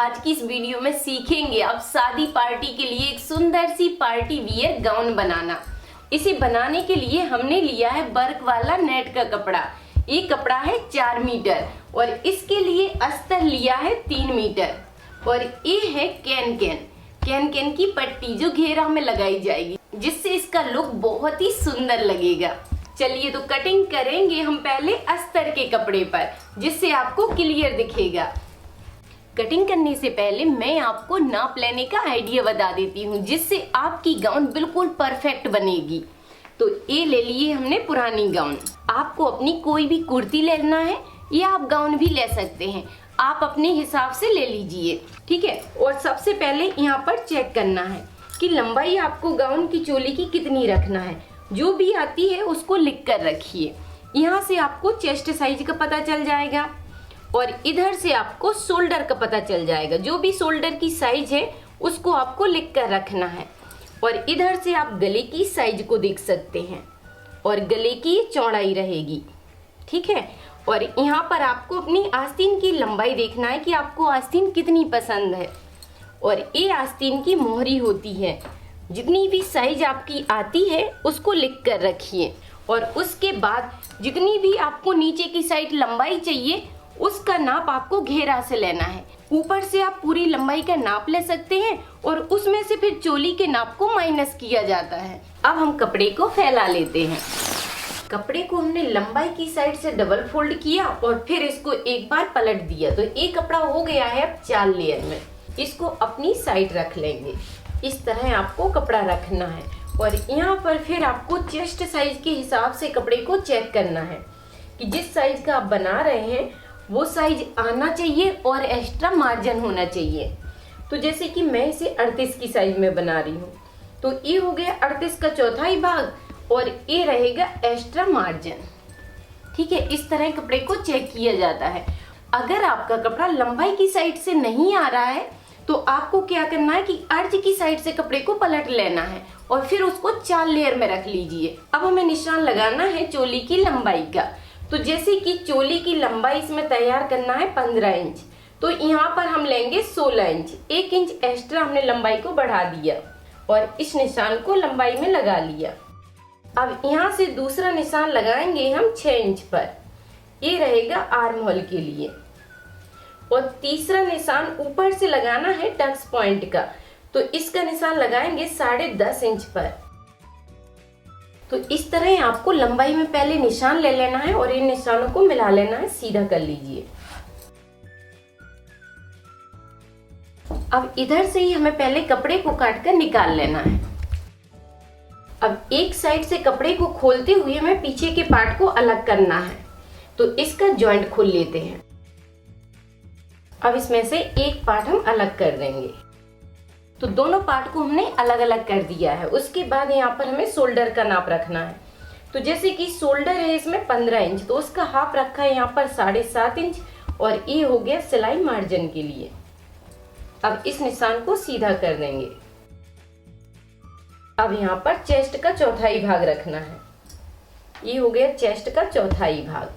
आज की इस वीडियो में सीखेंगे आप शादी पार्टी के लिए एक सुंदर सी पार्टी वियर गाउन बनाना। इसे बनाने के लिए हमने लिया है वर्क वाला नेट का कपड़ा। ये कपड़ा है 4 मीटर और इसके लिए अस्तर लिया है 3 मीटर और ये है कैन कैन की पट्टी जो घेरा में लगाई जाएगी, जिससे इसका लुक बहुत ही सुंदर लगेगा। चलिए तो कटिंग करेंगे हम पहले अस्तर के कपड़े पर, जिससे आपको क्लियर दिखेगा। कटिंग करने से पहले मैं आपको नाप लेने का आइडिया बता देती हूँ, जिससे आपकी गाउन बिल्कुल परफेक्ट बनेगी। तो ये ले लिए हमने पुरानी गाउन। आपको अपनी कोई भी कुर्ती लेना है या आप गाउन भी ले सकते हैं, आप अपने हिसाब से ले लीजिए, ठीक है। और सबसे पहले यहाँ पर चेक करना है कि लंबाई आपको गाउन की चोली की कितनी रखना है। जो भी आती है उसको लिख कर रखिए। यहाँ से आपको चेस्ट साइज का पता चल जाएगा और इधर से आपको शोल्डर का पता चल जाएगा। जो भी शोल्डर की साइज है उसको आपको लिख कर रखना है। और इधर से आप गले की साइज को देख सकते हैं और गले की चौड़ाई रहेगी, ठीक है। और यहाँ पर आपको अपनी आस्तीन की लंबाई देखना है कि आपको आस्तीन कितनी पसंद है। और ये आस्तीन की मोहरी होती है। जितनी भी साइज आपकी आती है उसको लिख कर रखिए। और उसके बाद जितनी भी आपको नीचे की साइड लंबाई चाहिए उसका नाप आपको घेरा से लेना है। ऊपर से आप पूरी लंबाई का नाप ले सकते हैं और उसमें से फिर चोली के नाप को माइनस किया जाता है। अब हम कपड़े को फैला लेते हैं। कपड़े को हमने लंबाई की साइड से डबल फोल्ड किया और फिर इसको एक बार पलट दिया। तो ये कपड़ा हो गया है अब 4 लेयर में। इसको अपनी साइड रख लेंगे। इस तरह आपको कपड़ा रखना है और यहाँ पर फिर आपको चेस्ट साइज के हिसाब से कपड़े को चेक करना है कि जिस साइज का आप बना रहे हैं वो साइज आना चाहिए और एक्स्ट्रा मार्जिन होना चाहिए। तो जैसे कि मैं इसे 38 की साइज में बना रही हूँ, तो ये हो गया 38 का चौथाई भाग और ये रहेगा एक्स्ट्रा मार्जिन, ठीक है। इस तरह कपड़े को चेक किया जाता है। अगर आपका कपड़ा लंबाई की साइड से नहीं आ रहा है तो आपको क्या करना है कि अर्ज की साइड से कपड़े को पलट लेना है और फिर उसको 4 लेयर में रख लीजिए। अब हमें निशान लगाना है चोली की लंबाई का। तो जैसे कि चोली की लंबाई इसमें तैयार करना है 15 इंच, तो यहाँ पर हम लेंगे 16 इंच। 1 इंच एक्स्ट्रा हमने लंबाई को बढ़ा दिया और इस निशान को लंबाई में लगा लिया। अब यहाँ से दूसरा निशान लगाएंगे हम 6 इंच पर, ये रहेगा आर्म होल के लिए। और तीसरा निशान ऊपर से लगाना है टक्स पॉइंट का, तो इसका निशान लगाएंगे 10.5 इंच पर। तो इस तरह आपको लंबाई में पहले निशान ले लेना है और इन निशानों को मिला लेना है, सीधा कर लीजिए। अब इधर से ही हमें पहले कपड़े को काट कर निकाल लेना है। अब एक साइड से कपड़े को खोलते हुए हमें पीछे के पार्ट को अलग करना है। तो इसका जॉइंट खोल लेते हैं। अब इसमें से एक पार्ट हम अलग कर देंगे। तो दोनों पार्ट को हमने अलग अलग कर दिया है। उसके बाद यहाँ पर हमें शोल्डर का नाप रखना है। तो जैसे कि शोल्डर है इसमें 15 इंच, तो उसका हाफ रखा है यहाँ पर 7.5 इंच और ये हो गया सिलाई मार्जिन के लिए। अब इस निशान को सीधा कर देंगे। अब यहाँ पर चेस्ट का चौथाई भाग रखना है। ये हो गया चेस्ट का चौथाई भाग।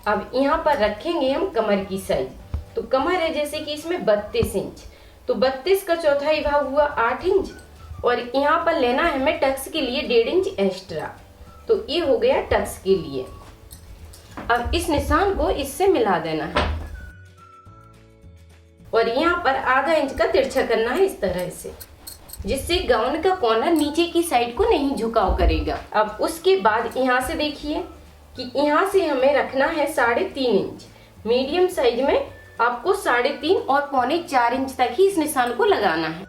अब यहाँ पर रखेंगे हम कमर की साइज। तो कमर है जैसे कि इसमें 32 इंच, तो 32 का चौथाई भाग हुआ 8 इंच और यहाँ पर लेना है हमें टक्स के लिए 1.5 इंच एक्स्ट्रा। तो ये हो गया टक्स के लिए। अब इस निशान को इससे मिला देना है और यहाँ पर आधा इंच का तिरछा करना है इस तरह से, जिससे गाउन का कॉर्नर नीचे की साइड को नहीं झुकाव करेगा। अब उसके बाद यहाँ से देखिए कि यहाँ से हमें रखना है 3.5 इंच। मीडियम साइज में आपको 3.5 और 3.25 इंच तक ही इस निशान को लगाना है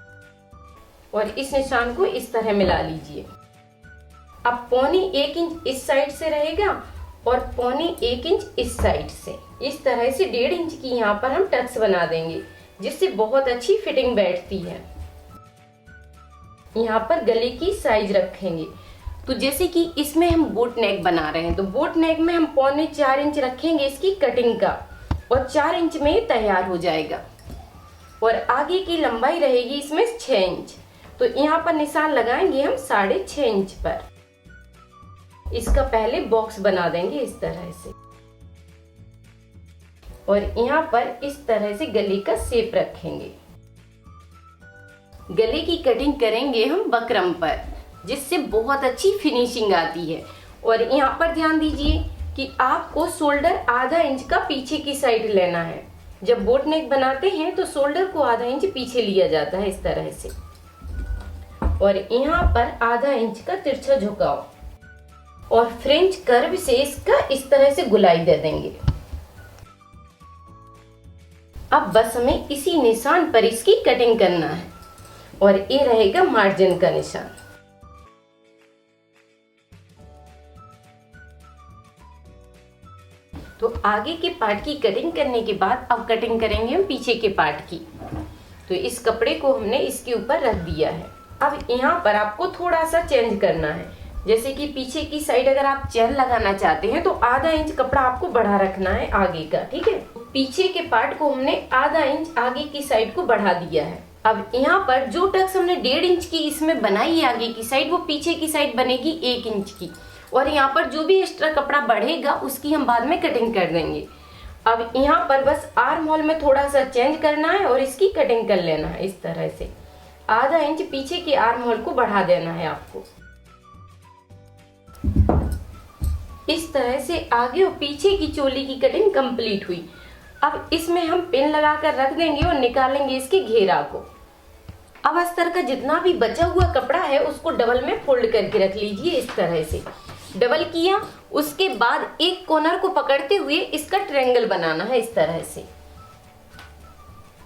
और इस निशान को इस तरह मिला लीजिए। अब 1.25 इंच इस साइड से रहेगा और 1.25 इंच इस साइड से। इस तरह से 1.5 इंच की यहाँ पर हम टक्स बना देंगे, जिससे बहुत अच्छी फिटिंग बैठती है। यहाँ पर गले की साइज रखेंगे। तो जैसे कि इसमें हम बोट नेक बना रहे हैं, तो बोट नेक में हम 4.25 इंच रखेंगे इसकी कटिंग का और 4 इंच में ये तैयार हो जाएगा। और आगे की लंबाई रहेगी इसमें 6 इंच, तो यहाँ पर निशान लगाएंगे हम 6.5 इंच पर। इसका पहले बॉक्स बना देंगे इस तरह से और यहाँ पर इस तरह से गले का शेप रखेंगे। गले की कटिंग करेंगे हम बकरम पर, जिससे बहुत अच्छी फिनिशिंग आती है। और यहाँ पर ध्यान दीजिए कि आपको शोल्डर आधा इंच का पीछे की साइड लेना है। जब बोट नेक बनाते हैं तो शोल्डर को आधा इंच पीछे लिया जाता है इस तरह से, और यहाँ पर आधा इंच का तिरछा झुकाव, और फ्रेंच कर्व से इसका इस तरह से गुलाई दे देंगे। अब बस हमें इसी निशान पर इसकी कटिंग करना है, और ये रहेगा मार्जिन का निशान। तो आगे के पार्ट की कटिंग करने के बाद अब कटिंग करेंगे हम पीछे के पार्ट की। तो इस कपड़े को हमने इसके ऊपर रख दिया है। अब यहाँ पर आपको थोड़ा सा चेंज करना है, जैसे कि पीछे की साइड अगर आप चेन लगाना चाहते हैं तो आधा इंच कपड़ा आपको बढ़ा रखना है आगे का, ठीक है। पीछे के पार्ट को हमने आधा इंच आगे की साइड को बढ़ा दिया है। अब यहाँ पर जो टक्स हमने 1.5 इंच की इसमें बनाई है आगे की साइड, वो पीछे की साइड बनेगी 1 इंच की, और यहाँ पर जो भी एक्स्ट्रा कपड़ा बढ़ेगा उसकी हम बाद में कटिंग कर देंगे। अब यहाँ पर बस आर्म होल में थोड़ा सा चेंज करना है और इसकी कटिंग कर लेना है इस तरह से। आधा इंच पीछे के आर्म होल को बढ़ा देना है आपको। इस तरह से आगे और पीछे की चोली की कटिंग कंप्लीट हुई। अब इसमें हम पिन लगाकर रख देंगे और निकालेंगे इसके घेरा को। अब अस्तर का जितना भी बचा हुआ कपड़ा है उसको डबल में फोल्ड करके रख लीजिए इस तरह से। डबल किया, उसके बाद एक कॉर्नर को पकड़ते हुए इसका ट्रायंगल बनाना है इस तरह से,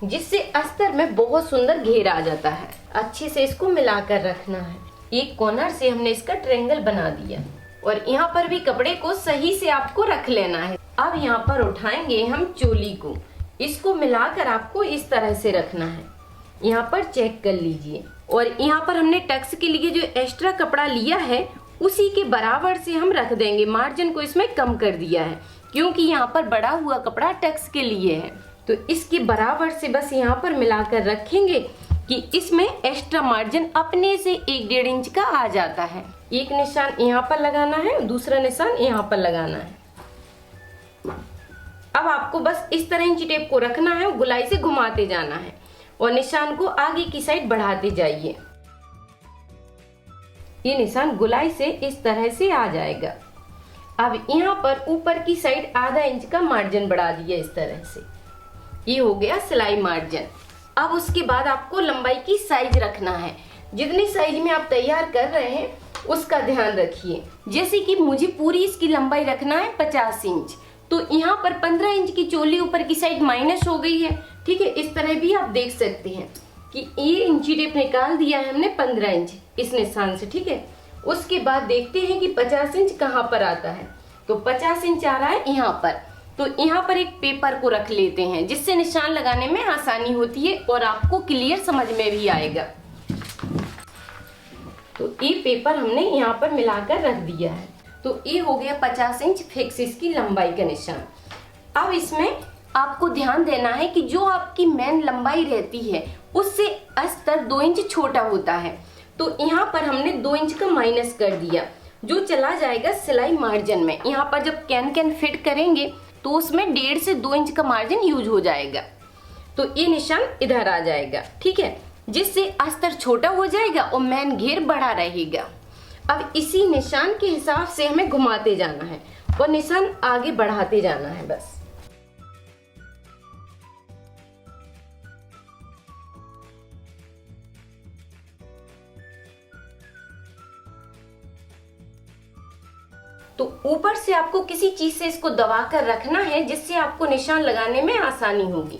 जिससे अस्तर में बहुत सुंदर घेरा आ जाता है। अच्छे से इसको मिलाकर रखना है। एक कॉर्नर से हमने इसका ट्रायंगल बना दिया, और यहाँ पर भी कपड़े को सही से आपको रख लेना है। अब यहाँ पर उठाएंगे हम चोली को, इसको मिलाकर आपको इस तरह से रखना है। यहाँ पर चेक कर लीजिए, और यहाँ पर हमने टक्स के लिए जो एक्स्ट्रा कपड़ा लिया है उसी के बराबर से हम रख देंगे। मार्जिन को इसमें कम कर दिया है क्योंकि यहाँ पर बड़ा हुआ कपड़ा टक्स के लिए है, तो इसके बराबर से बस यहाँ पर मिलाकर रखेंगे कि इसमें एक्स्ट्रा मार्जिन अपने से 1.5 इंच का आ जाता है। एक निशान यहाँ पर लगाना है, दूसरा निशान यहाँ पर लगाना है। अब आपको बस इस तरह इंची टेप को रखना है और गुलाई से घुमाते जाना है, और निशान को आगे की साइड बढ़ाते जाइए। ये निशान गुलाई से इस तरह से आ जाएगा। अब यहाँ पर ऊपर की साइड आधा इंच का मार्जिन बढ़ा दिया इस तरह से। ये हो गया सिलाई मार्जिन। अब उसके बाद आपको लंबाई की साइज रखना है। जितनी साइज में आप तैयार कर रहे हैं उसका ध्यान रखिए। जैसे कि मुझे पूरी इसकी लंबाई रखना है 50 इंच, तो यहाँ पर 15 इंच की चोली ऊपर की साइड माइनस हो गई है, ठीक है। इस तरह भी आप देख सकते हैं कि ये इंची टेप निकाल दिया है हमने 15 इंच इस निशान से, ठीक है। उसके बाद देखते हैं कि 50 इंच कहाँ पर आता है। तो 50 इंच आ रहा है यहाँ पर। तो यहाँ पर एक पेपर को रख लेते हैं, जिससे निशान लगाने में आसानी होती है और आपको क्लियर समझ में भी आएगा। तो ये पेपर हमने यहाँ पर मिलाकर रख दिया है। तो ये हो गया 50 इंच फिक्स इसकी लंबाई का निशान। अब इसमें आपको ध्यान देना है कि जो आपकी मेन लंबाई रहती है उससे अस्तर 2 इंच छोटा होता है। तो यहाँ पर हमने 2 इंच का माइनस कर दिया, जो चला जाएगा सिलाई मार्जिन में। यहाँ पर जब कैन फिट करेंगे तो उसमें 1.5 से 2 इंच का मार्जिन यूज हो जाएगा। तो ये निशान इधर आ जाएगा, ठीक है, जिससे अस्तर छोटा हो जाएगा और मेन घेर बड़ा रहेगा। अब इसी निशान के हिसाब से हमें घुमाते जाना है और निशान आगे बढ़ाते जाना है बस। तो ऊपर से आपको किसी चीज से इसको दबाकर रखना है, जिससे आपको निशान लगाने में आसानी होगी।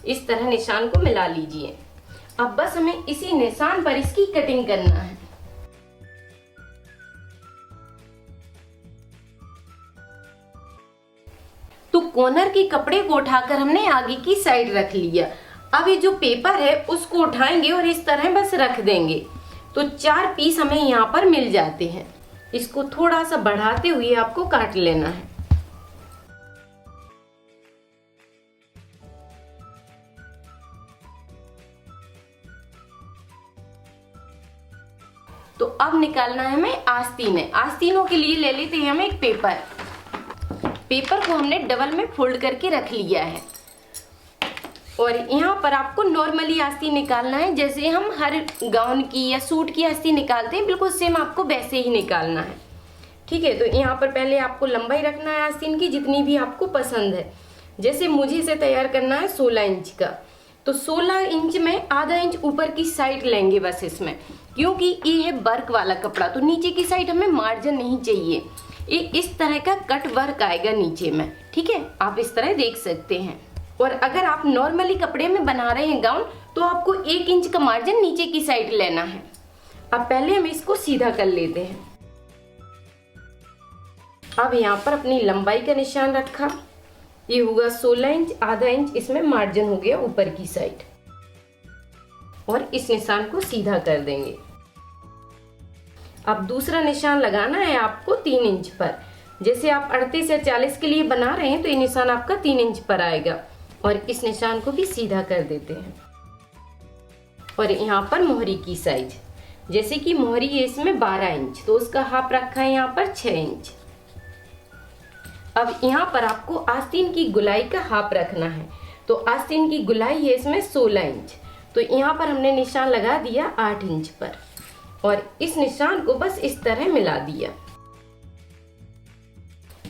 इस तरह निशान को मिला लीजिए। अब बस हमें इसी निशान पर इसकी कटिंग करना है। तो कॉर्नर के कपड़े को उठाकर हमने आगे की साइड रख लिया। अब ये जो पेपर है उसको उठाएंगे और इस तरह बस रख देंगे। तो 4 पीस हमें यहाँ पर मिल जाते हैं। इसको थोड़ा सा बढ़ाते हुए आपको काट लेना है। तो अब निकालना है हमें आस्तीन है। आस्तीनों के लिए ले लेते हैं हम एक पेपर। पेपर को हमने डबल में फोल्ड करके रख लिया है। और यहाँ पर आपको नॉर्मली आस्तीन निकालना है, जैसे हम हर गाउन की या सूट की आस्तीन निकालते हैं, बिल्कुल सेम आपको वैसे ही निकालना है। ठीक है, तो यहाँ पर पहले आपको लंबाई रखना है आस्तीन की जितनी भी आपको पसंद है। जैसे मुझे इसे तैयार करना है 16 इंच का, तो 16 इंच में आधा इंच ऊपर की साइड लेंगे बस इसमें, क्योंकि ये है वर्क वाला कपड़ा, तो नीचे की साइड हमें मार्जिन नहीं चाहिए। ये इस तरह का कट वर्क आएगा नीचे में। ठीक है, आप इस तरह देख सकते हैं। और अगर आप नॉर्मली कपड़े में बना रहे हैं गाउन, तो आपको 1 इंच का मार्जिन नीचे की साइड लेना है। अब पहले हम इसको सीधा कर लेते हैं। अब यहाँ पर अपनी लंबाई का निशान रखा, ये होगा 16 इंच, आधा इंच इसमें मार्जिन हो गया ऊपर की साइड, और इस निशान को सीधा कर देंगे। अब दूसरा निशान लगाना है आपको 3 इंच पर। जैसे आप 38 या 40 के लिए बना रहे हैं तो ये निशान आपका 3 इंच पर आएगा, और इस निशान को भी सीधा कर देते हैं। और यहाँ पर मोहरी की साइज, जैसे कि मोहरी है इसमें 12 इंच, तो उसका हाफ रखा है यहाँ पर 6 इंच। अब यहाँ पर आपको आस्तीन की गुलाई का हाफ रखना है, तो आस्तीन की गुलाई है इसमें 16 इंच, तो यहाँ पर हमने निशान लगा दिया 8 इंच पर, और इस निशान को बस इस तरह मिला दिया।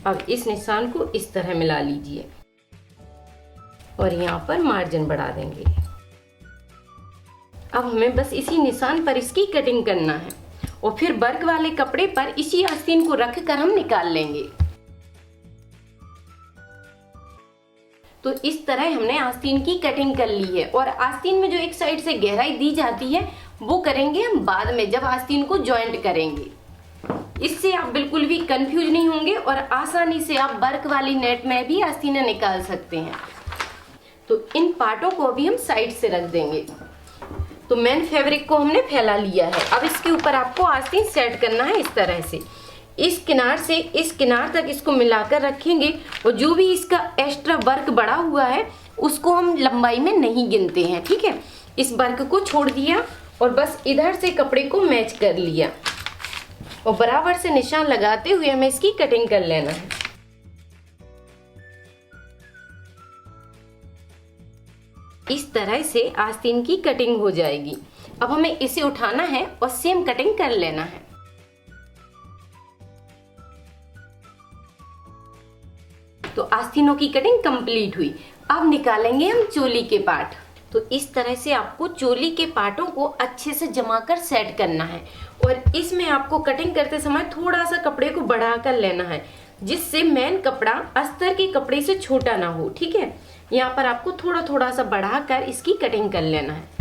अब इस निशान को इस तरह मिला लीजिए, और यहाँ पर मार्जिन बढ़ा देंगे। अब हमें बस इसी निशान पर इसकी कटिंग करना है, और फिर वर्क वाले कपड़े पर इसी आस्तीन को रख कर हम निकाल लेंगे। तो इस तरह हमने आस्तीन की कटिंग कर ली है, और आस्तीन में जो एक साइड से गहराई दी जाती है वो करेंगे हम बाद में, जब आस्तीन को जॉइंट करेंगे। इससे आप बिल्कुल भी कंफ्यूज नहीं होंगे, और आसानी से आप वर्क वाली नेट में भी आस्तीनें निकाल सकते हैं। तो इन पार्टों को भी हम साइड से रख देंगे। तो मेन फैब्रिक को हमने फैला लिया है। अब इसके ऊपर आपको आस्तीन सेट करना है इस तरह से, इस किनार से इस किनार तक इसको मिलाकर रखेंगे, और जो भी इसका एक्स्ट्रा वर्क बढ़ा हुआ है उसको हम लंबाई में नहीं गिनते हैं। ठीक है, इस वर्क को छोड़ दिया और बस इधर से कपड़े को मैच कर लिया, और बराबर से निशान लगाते हुए हमें इसकी कटिंग कर लेना है। इस तरह से आस्तीन की कटिंग हो जाएगी। अब हमें इसे उठाना है और सेम कटिंग कर लेना है। तो आस्तीनों की कटिंग कंप्लीट हुई। अब निकालेंगे हम चोली के पार्ट। तो इस तरह से आपको चोली के पार्टों को अच्छे से जमा कर सेट करना है, और इसमें आपको कटिंग करते समय थोड़ा सा कपड़े को बढ़ा कर लेना है, जिससे मेन कपड़ा अस्तर के कपड़े से छोटा ना हो। ठीक है, यहाँ पर आपको थोड़ा थोड़ा सा बढ़ाकर इसकी कटिंग कर लेना है।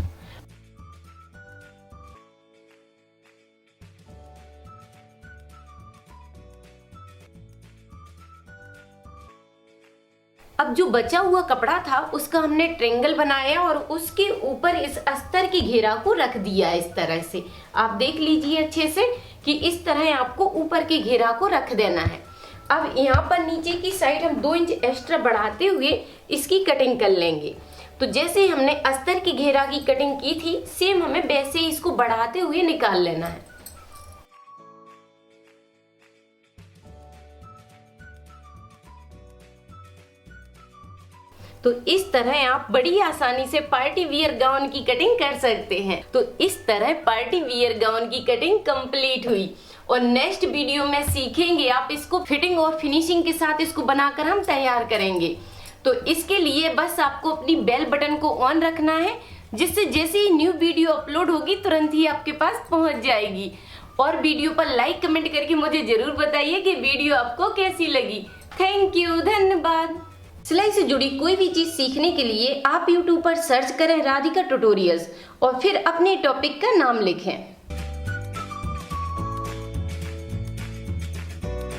अब जो बचा हुआ कपड़ा था उसका हमने ट्रायंगल बनाया, और उसके ऊपर इस अस्तर की घेरा को रख दिया इस तरह से। आप देख लीजिए अच्छे से कि इस तरह आपको ऊपर के घेरा को रख देना है। अब यहाँ पर नीचे की साइड हम 2 इंच एक्स्ट्रा बढ़ाते हुए इसकी कटिंग कर लेंगे। तो जैसे हमने अस्तर की घेरा की कटिंग की थी, सेम हमें वैसे ही इसको बढ़ाते हुए निकाल लेना है। तो इस तरह आप बड़ी आसानी से पार्टी वियर गाउन की कटिंग कर सकते हैं। तो इस तरह पार्टी वियर गाउन की कटिंग कंप्लीट हुई, और नेक्स्ट वीडियो में सीखेंगे आप इसको फिटिंग और फिनिशिंग के साथ इसको बनाकर हम तैयार करेंगे। तो इसके लिए बस आपको अपनी बेल बटन को ऑन रखना है, जिससे जैसे ही न्यू वीडियो अपलोड होगी तुरंत ही आपके पास पहुंच जाएगी। और वीडियो पर लाइक कमेंट करके मुझे जरूर बताइए कि वीडियो आपको कैसी लगी। थैंक यू, धन्यवाद। सिलाई से जुड़ी कोई भी चीज सीखने के लिए आप YouTube पर सर्च करें राधिका ट्यूटोरियल्स, और फिर अपने टॉपिक का नाम लिखें।